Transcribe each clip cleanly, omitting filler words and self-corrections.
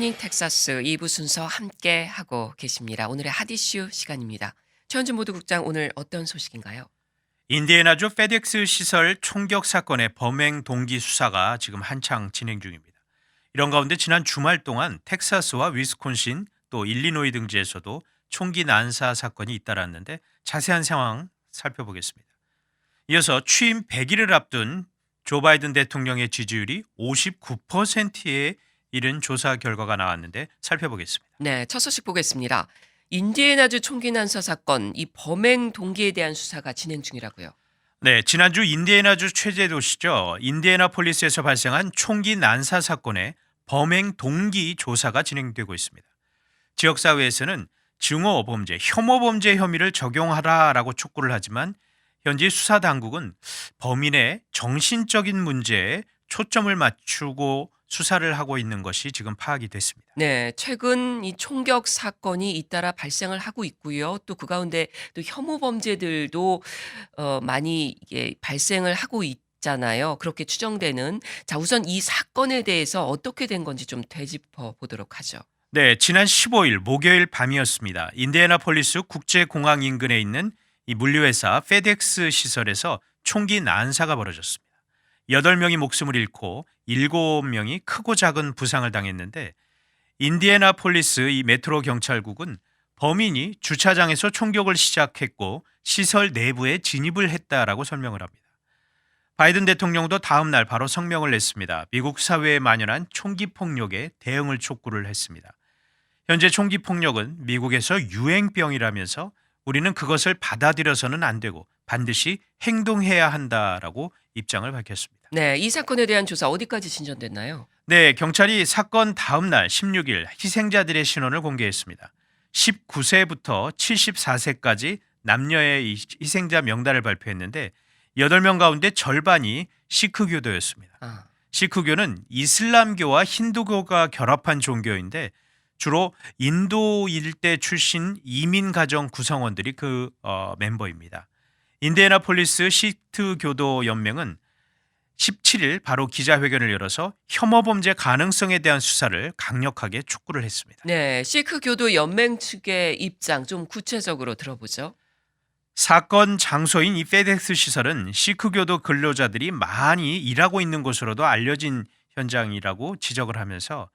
굿모닝 텍사스 2부 순서 함께 하고 계십니다. 오늘의 핫 이슈 시간입니다. 최현준 모두국장 오늘 어떤 소식인가요? 인디애나주 페덱스 시설 총격 사건의 범행 동기 수사가 지금 한창 진행 중입니다. 이런 가운데 지난 주말 동안 텍사스와 위스콘신 또 일리노이 등지에서도 총기 난사 사건이 잇따랐는데 자세한 상황 살펴보겠습니다. 이어서 취임 100일을 앞둔 조 바이든 대통령의 지지율이 59%에 이른 조사 결과가 나왔는데 살펴보겠습니다. 네, 첫 소식 보겠습니다. 인디애나주 총기 난사 사건, 이 범행 동기에 대한 수사가 진행 중이라고요. 네, 지난주 인디애나주 최재 도시죠. 인디애나폴리스에서 발생한 총기 난사 사건의 범행 동기 조사가 진행되고 있습니다. 지역사회에서는 증오 범죄, 혐오 범죄 혐의를 적용하라라고 촉구를 하지만 현재 수사 당국은 범인의 정신적인 문제에 초점을 맞추고 수사를 하고 있는 것이 지금 파악이 됐습니다. 네, 최근 이 총격 사건이 잇따라 발생을 하고 있고요. 또 그 가운데 또 혐오 범죄들도 많이 이게 발생을 하고 있잖아요. 그렇게 추정되는. 자, 우선 이 사건에 대해서 어떻게 된 건지 좀 되짚어 보도록 하죠. 네, 지난 15일 목요일 밤이었습니다. 인디애나폴리스 국제공항 인근에 있는 이 물류회사 페덱스 시설에서 총기 난사가 벌어졌습니다. 8명이 목숨을 잃고 7명이 크고 작은 부상을 당했는데 인디애나폴리스 이 메트로 경찰국은 범인이 주차장에서 총격을 시작했고 시설 내부에 진입을 했다라고 설명을 합니다. 바이든 대통령도 다음 날 바로 성명을 냈습니다. 미국 사회에 만연한 총기 폭력에 대응을 촉구를 했습니다. 현재 총기 폭력은 미국에서 유행병이라면서 우리는 그것을 받아들여서는 안 되고 반드시 행동해야 한다라고 입장을 밝혔습니다. 네, 이 사건에 대한 조사 어디까지 진전됐나요? 네, 경찰이 사건 다음 날 16일 희생자들의 신원을 공개했습니다. 19세부터 74세까지 남녀의 이 희생자 명단을 발표했는데 8명 가운데 절반이 시크교도였습니다. 아. 시크교는 이슬람교와 힌두교가 결합한 종교인데 주로 인도 일대 출신 이민 가정 구성원들이 그 멤버입니다. 인디애나폴리스 시트 교도 연맹은 17일 바로 기자회견을 열어서 혐오 범죄 가능성에 대한 수사를 강력하게 촉구를 했습니다. 네, 시크 교도 연맹 측의 입장 좀 구체적으로 들어보죠. 사건 장소인 이 페덱스 시설은 시크교도 근로자들이 많이 일하고 있는 곳으로도 알려진 현장이라고 지적을 하면서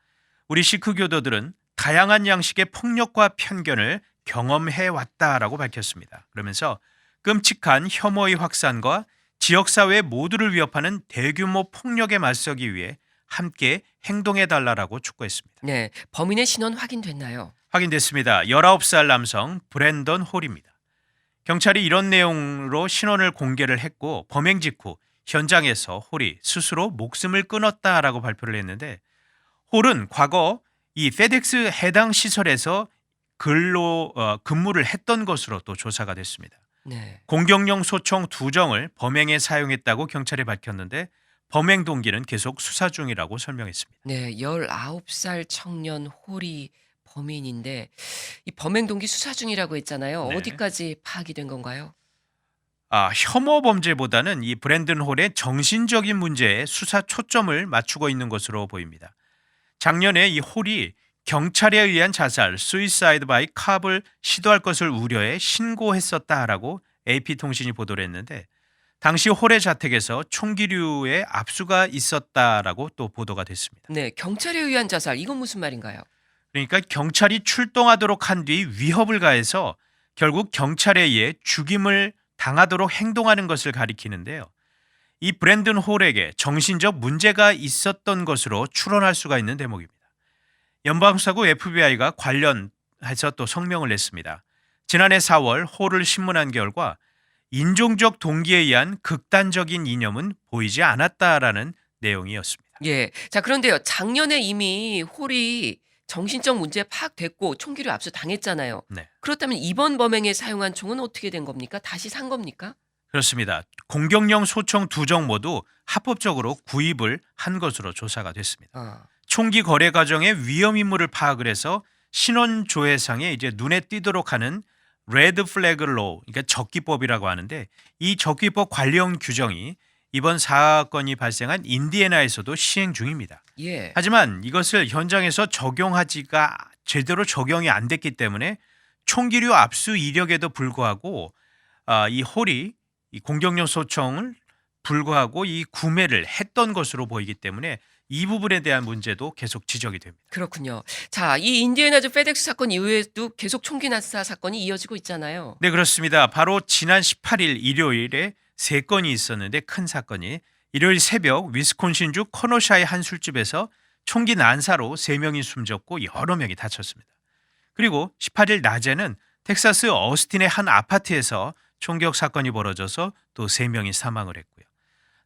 우리 시크교도들은 다양한 양식의 폭력과 편견을 경험해 왔다라고 밝혔습니다. 그러면서 끔찍한 혐오의 확산과 지역사회 모두를 위협하는 대규모 폭력에 맞서기 위해 함께 행동해달라고 촉구했습니다. 네, 범인의 신원 확인됐나요? 확인됐습니다. 19살 남성 브랜던 홀입니다. 경찰이 이런 내용으로 신원을 공개를 했고 범행 직후 현장에서 홀이 스스로 목숨을 끊었다라고 발표를 했는데 홀은 과거 이 페덱스 해당 시설에서 근무를 했던 것으로 또 조사가 됐습니다. 네. 공격용 소총 2정을 범행에 사용했다고 경찰이 밝혔는데 범행 동기는 계속 수사 중이라고 설명했습니다. 네, 19살 청년 홀이 범인인데 이 범행 동기 수사 중이라고 했잖아요. 네. 어디까지 파악이 된 건가요? 혐오 범죄보다는 이 브랜든 홀의 정신적인 문제에 수사 초점을 맞추고 있는 것으로 보입니다. 작년에 이 홀이 경찰에 의한 자살, suicide by cop을 시도할 것을 우려해 신고했었다라고 AP통신이 보도를 했는데 당시 홀의 자택에서 총기류의 압수가 있었다라고 또 보도가 됐습니다. 네, 경찰에 의한 자살. 이건 무슨 말인가요? 그러니까 경찰이 출동하도록 한 뒤 위협을 가해서 결국 경찰에 의해 죽임을 당하도록 행동하는 것을 가리키는데요. 이 브랜든 홀에게 정신적 문제가 있었던 것으로 추론할 수가 있는 대목입니다. 연방수사국 FBI가 관련해서 또 성명을 냈습니다. 지난해 4월 홀을 신문한 결과 인종적 동기에 의한 극단적인 이념은 보이지 않았다라는 내용이었습니다. 예. 자, 그런데요. 작년에 이미 홀이 정신적 문제 파악됐고 총기를 압수 당했잖아요. 네, 그렇다면 이번 범행에 사용한 총은 어떻게 된 겁니까? 다시 산 겁니까? 그렇습니다. 공격용 소총 2정 모두 합법적으로 구입을 한 것으로 조사가 됐습니다. 아. 총기 거래 과정의 위험 인물을 파악을 해서 신원 조회상에 이제 눈에 띄도록 하는 레드 플래그 로우, 그러니까 적기법이라고 하는데 이 적기법 관련 규정이 이번 사건이 발생한 인디애나에서도 시행 중입니다. 예. 하지만 이것을 현장에서 적용하지가 제대로 적용이 안 됐기 때문에 총기류 압수 이력에도 불구하고 이 홀이 이 공격용 소총을 불구하고 이 구매를 했던 것으로 보이기 때문에 이 부분에 대한 문제도 계속 지적이 됩니다. 그렇군요. 자, 이 인디애나주 페덱스 사건 이후에도 계속 총기 난사 사건이 이어지고 있잖아요. 네, 그렇습니다. 바로 지난 18일 일요일에 3건이 있었는데 큰 사건이 일요일 새벽 위스콘신주 커노샤의 한 술집에서 총기 난사로 3명이 숨졌고 여러 명이 다쳤습니다. 그리고 18일 낮에는 텍사스 어스틴의 한 아파트에서 총격 사건이 벌어져서 또 3명이 사망을 했고요.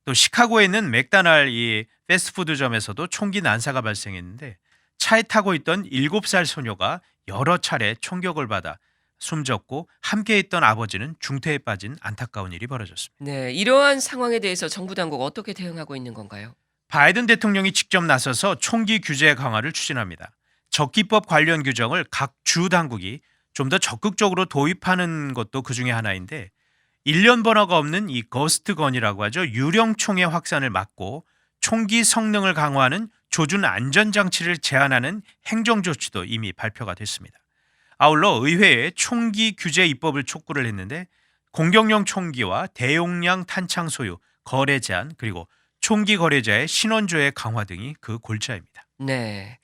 또 시카고에 있는 맥다날 이 패스트푸드점에서도 총기 난사가 발생했는데 차에 타고 있던 7살 소녀가 여러 차례 총격을 받아 숨졌고 함께 있던 아버지는 중태에 빠진 안타까운 일이 벌어졌습니다. 네, 이러한 상황에 대해서 정부 당국 어떻게 대응하고 있는 건가요? 바이든 대통령이 직접 나서서 총기 규제 강화를 추진합니다. 적기법 관련 규정을 각 주 당국이 좀 더 적극적으로 도입하는 것도 그 중에 하나인데 1년 번호가 없는 이 거스트건이라고 하죠. 유령총의 확산을 막고 총기 성능을 강화하는 조준 안전장치를 제한하는 행정조치도 이미 발표가 됐습니다. 아울러 의회에 총기 규제 입법을 촉구를 했는데 공격용 총기와 대용량 탄창 소유, 거래 제한 그리고 총기 거래자의 신원조회 강화 등이 그 골자입니다. 네.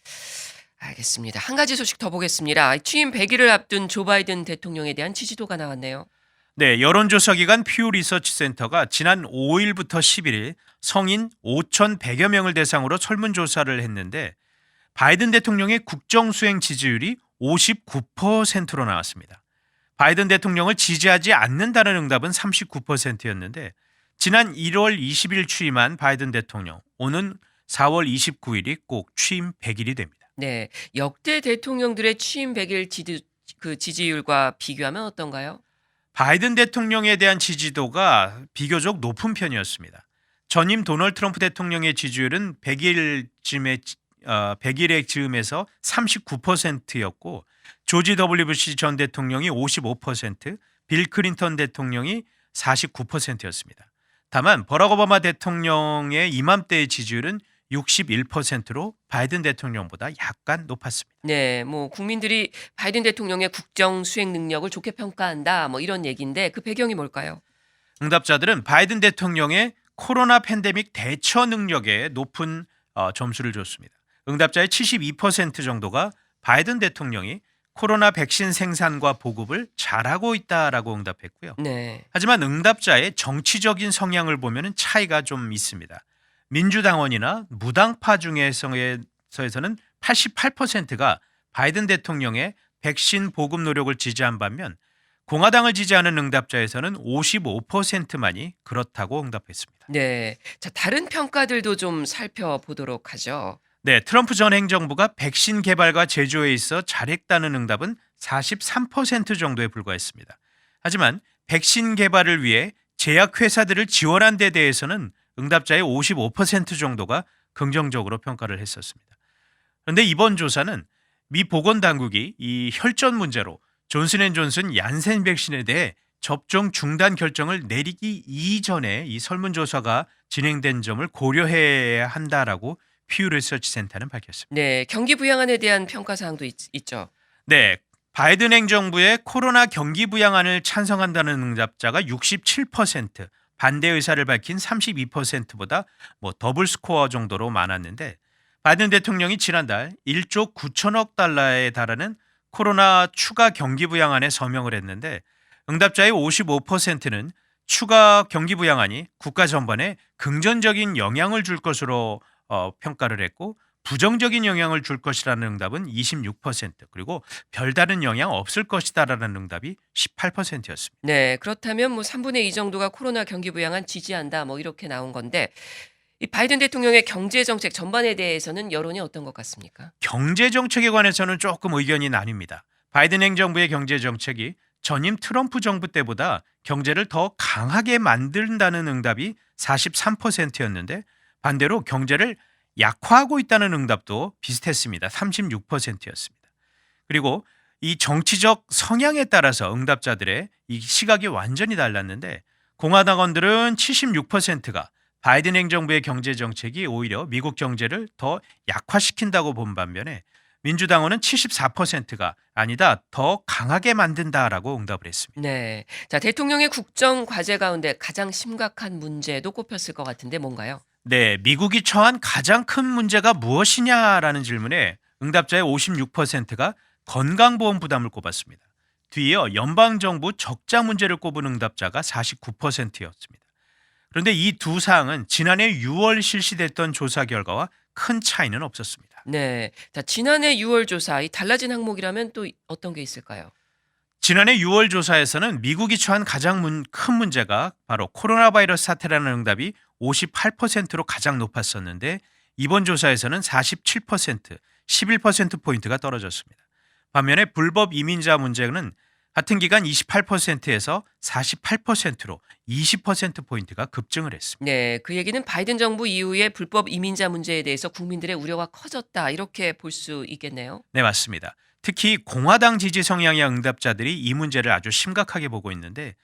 알겠습니다. 한 가지 소식 더 보겠습니다. 취임 100일을 앞둔 조 바이든 대통령에 대한 지지도가 나왔네요. 네, 여론조사 기관 퓨 리서치 센터가 지난 5일부터 11일 성인 5,100여 명을 대상으로 설문조사를 했는데 바이든 대통령의 국정수행 지지율이 59%로 나왔습니다. 바이든 대통령을 지지하지 않는다는 응답은 39%였는데 지난 1월 20일 취임한 바이든 대통령, 오는 4월 29일이 꼭 취임 100일이 됩니다. 네. 역대 대통령들의 취임 100일 지지율과 비교하면 어떤가요? 바이든 대통령에 대한 지지도가 비교적 높은 편이었습니다. 전임 도널드 트럼프 대통령의 지지율은 100일의 즈음에서 39%였고 조지 W 부시 전 대통령이 55%, 빌 클린턴 대통령이 49%였습니다. 다만 버락 오바마 대통령의 이맘때의 지지율은 61%로 바이든 대통령보다 약간 높았습니다. 네, 뭐 국민들이 바이든 대통령의 국정 수행 능력을 좋게 평가한다, 뭐 이런 얘기인데 그 배경이 뭘까요? 응답자들은 바이든 대통령의 코로나 팬데믹 대처 능력에 높은 점수를 줬습니다. 응답자의 72% 정도가 바이든 대통령이 코로나 백신 생산과 보급을 잘하고 있다라고 응답했고요. 네. 하지만 응답자의 정치적인 성향을 보면 차이가 좀 있습니다. 민주당원이나 무당파 중에서는 88%가 바이든 대통령의 백신 보급 노력을 지지한 반면 공화당을 지지하는 응답자에서는 55%만이 그렇다고 응답했습니다. 네. 자, 다른 평가들도 좀 살펴보도록 하죠. 네, 트럼프 전 행정부가 백신 개발과 제조에 있어 잘했다는 응답은 43% 정도에 불과했습니다. 하지만 백신 개발을 위해 제약회사들을 지원한 데 대해서는 응답자의 55% 정도가 긍정적으로 평가를 했었습니다. 그런데 이번 조사는 미 보건당국이 이 혈전 문제로 존슨앤존슨 얀센 백신에 대해 접종 중단 결정을 내리기 이전에 이 설문조사가 진행된 점을 고려해야 한다라고 퓨 리서치 센터는 밝혔습니다. 네, 경기 부양안에 대한 평가 사항도 있죠. 네, 바이든 행정부의 코로나 경기 부양안을 찬성한다는 응답자가 67%, 반대 의사를 밝힌 32%보다 더블 스코어 정도로 많았는데 바이든 대통령이 지난달 1조 9천억 달러에 달하는 코로나 추가 경기 부양안에 서명을 했는데 응답자의 55%는 추가 경기 부양안이 국가 전반에 긍정적인 영향을 줄 것으로 평가를 했고 부정적인 영향을 줄 것이라는 응답은 26% 그리고 별다른 영향 없을 것이다라는 응답이 18%였습니다. 네, 그렇다면 뭐 3분의 2 정도가 코로나 경기 부양안 지지한다, 뭐 이렇게 나온 건데 이 바이든 대통령의 경제 정책 전반에 대해서는 여론이 어떤 것 같습니까? 경제 정책에 관해서는 조금 의견이 나뉩니다. 바이든 행정부의 경제 정책이 전임 트럼프 정부 때보다 경제를 더 강하게 만든다는 응답이 43%였는데 반대로 경제를 약화하고 있다는 응답도 비슷했습니다. 36%였습니다. 그리고 이 정치적 성향에 따라서 응답자들의 이 시각이 완전히 달랐는데 공화당원들은 76%가 바이든 행정부의 경제 정책이 오히려 미국 경제를 더 약화시킨다고 본 반면에 민주당원은 74%가 아니다, 더 강하게 만든다라고 응답을 했습니다. 네. 자, 대통령의 국정 과제 가운데 가장 심각한 문제도 꼽혔을 것 같은데 뭔가요? 네, 미국이 처한 가장 큰 문제가 무엇이냐라는 질문에 응답자의 56%가 건강보험 부담을 꼽았습니다. 뒤이어 연방정부 적자 문제를 꼽은 응답자가 49%였습니다. 그런데 이 두 사항은 지난해 6월 실시됐던 조사 결과와 큰 차이는 없었습니다. 네. 자, 지난해 6월 조사 이 달라진 항목이라면 또 어떤 게 있을까요? 지난해 6월 조사에서는 미국이 처한 가장 큰 문제가 바로 코로나 바이러스 사태라는 응답이 58%로 가장 높았었는데 이번 조사에서는 47%, 11%포인트가 떨어졌습니다. 반면에 불법 이민자 문제는 같은 기간 28%에서 48%로 20%포인트가 급증을 했습니다. 네. 그 얘기는 바이든 정부 이후에 불법 이민자 문제에 대해서 국민들의 우려가 커졌다. 이렇게 볼 수 있겠네요. 네, 맞습니다. 특히 공화당 지지 성향의 응답자들이 이 문제를 아주 심각하게 보고 있는데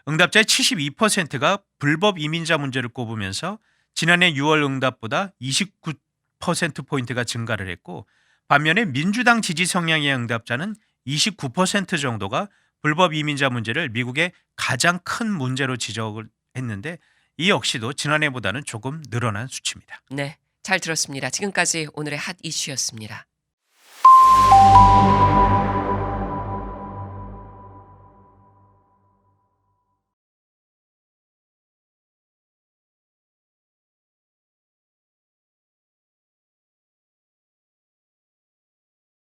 응답자의 72%가 불법 이민자 문제를 꼽으면서 지난해 6월 응답보다 29%포인트가 증가를 했고 반면에 민주당 지지 성향의 응답자는 29% 정도가 불법 이민자 문제를 미국의 가장 큰 문제로 지적을 했는데 이 역시도 지난해보다는 조금 늘어난 수치입니다. 네. 잘 들었습니다. 지금까지 오늘의 핫 이슈였습니다.